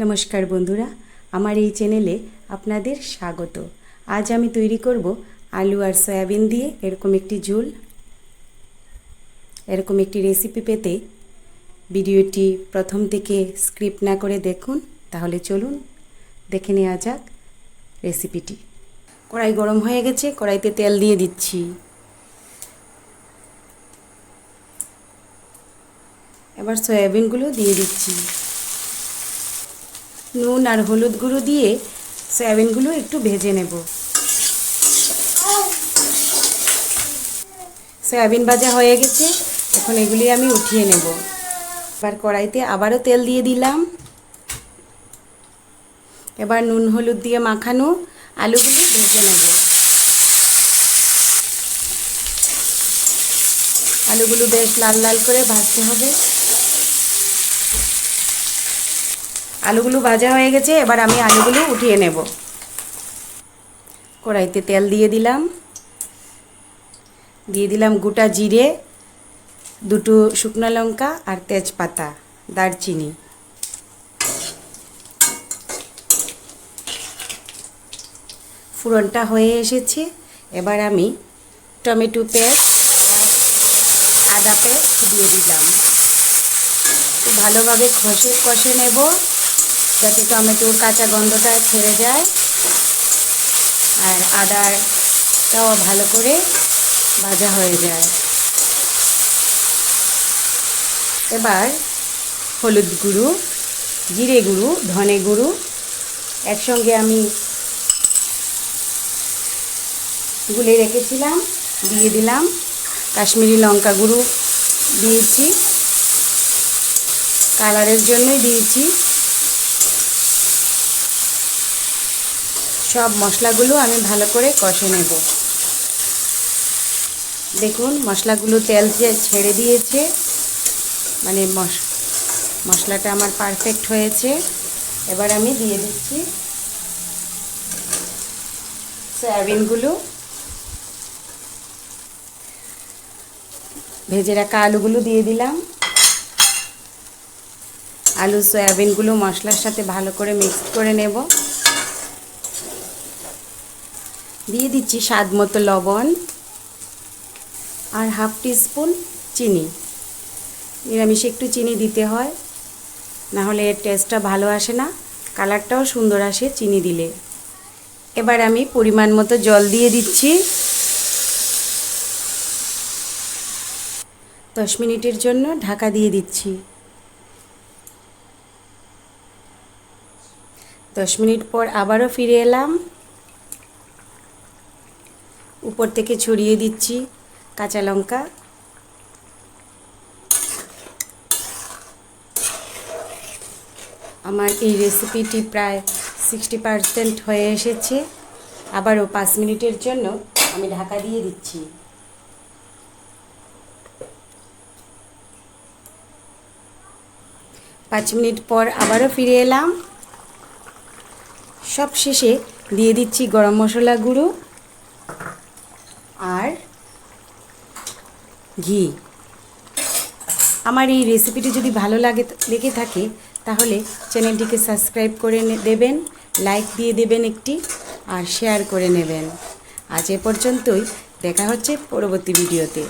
নমস্কার বন্ধুরা, আমার এই চ্যানেলে আপনাদের স্বাগত। আজ আমি তৈরি করব আলু আর সয়াবিন দিয়ে এরকম একটি ঝোল। এরকম একটি রেসিপি পেতে ভিডিওটি প্রথম থেকে স্ক্রিপ্ট না করে দেখুন। তাহলে চলুন দেখে নেওয়া যাক রেসিপিটি। কড়াই গরম হয়ে গেছে, কড়াইতে তেল দিয়ে দিচ্ছি। এবার সয়াবিনগুলো দিয়ে দিচ্ছি। নুন আর হলুদ গুঁড়ো দিয়ে সয়াবিনগুলো একটু ভেজে নেব। সয়াবিন ভাজা হয়ে গেছে, এখন এগুলি আমি উঠিয়ে নেব। এবার কড়াইতে আবারও তেল দিয়ে দিলাম। এবার নুন হলুদ দিয়ে মাখানো আলুগুলি ভেজে নেব। আলুগুলো বেশ লাল লাল করে ভাজতে হবে। আলুগুলো ভাজা হয়ে গেছে, এবার আমি আলুগুলো উঠিয়ে নেব। কড়াইতে তেল দিয়ে দিলাম গোটা জিরে, দুটো শুকনো লঙ্কা আর তেজপাতা, দারচিনি। ফোড়নটা হয়ে এসেছে, এবার আমি টমেটো পেস্ট আর আদা পেস্ট দিয়ে দিলাম। খুব ভালোভাবে কষে নেব যাতে টমেটোর কাঁচা গন্ধটা ছেড়ে যায় আর আদাটাও ভালো করে ভাজা হয়ে যায়। এবার হলুদ গুঁড়ো, জিরে গুঁড়ো, ধনে গুঁড়ো একসঙ্গে আমি গুলে রেখেছিলাম, দিয়ে দিলাম। কাশ্মীরি লঙ্কা গুঁড়ো দিয়েছি, কালারের জন্যই দিয়েছি। সব মশলাগুলো আমি ভালো করে কষে নেব। দেখুন মশলাগুলো তেল ছেড়ে দিয়েছে, মানে মশলাটা আমার পারফেক্ট হয়েছে। এবার আমি দিয়ে দিচ্ছি সয়াবিনগুলো। ভেজে রাখা আলুগুলো দিয়ে দিলাম। আলু সয়াবিনগুলো মশলার সাথে ভালো করে মিক্স করে নেব। দিয়ে দিচ্ছি স্বাদ মতো লবণ আর হাফ টিস্পুন চিনি। নিরামিষে একটু চিনি দিতে হয়, না হলে এর টেস্টটা ভালো আসে না, কালারটাও সুন্দর আসে চিনি দিলে। এবার আমি পরিমাণ মতো জল দিয়ে দিচ্ছি। 10 মিনিটের জন্য ঢাকা দিয়ে দিচ্ছি। 10 মিনিট পর আবারও ফিরে এলাম। উপর থেকে ছড়িয়ে দিচ্ছি কাঁচা লঙ্কা। আমার এই রেসিপিটি প্রায় 60% হয়ে এসেছে। আবারও 5 মিনিটের জন্য আমি ঢাকা দিয়ে দিচ্ছি। পাঁচ মিনিট পর আবারও ফিরে এলাম। সব শেষে দিয়ে দিচ্ছি গরম মশলা গুঁড়ো আর ঘি। আমার এই রেসিপিটি যদি ভালো লেগে থাকে তাহলে চ্যানেলটিকে সাবস্ক্রাইব করে দেবেন, লাইক দিয়ে দেবেন একটি, আর শেয়ার করে নেবেন। আজ এ পর্যন্তই, দেখা হচ্ছে পরবর্তী ভিডিওতে।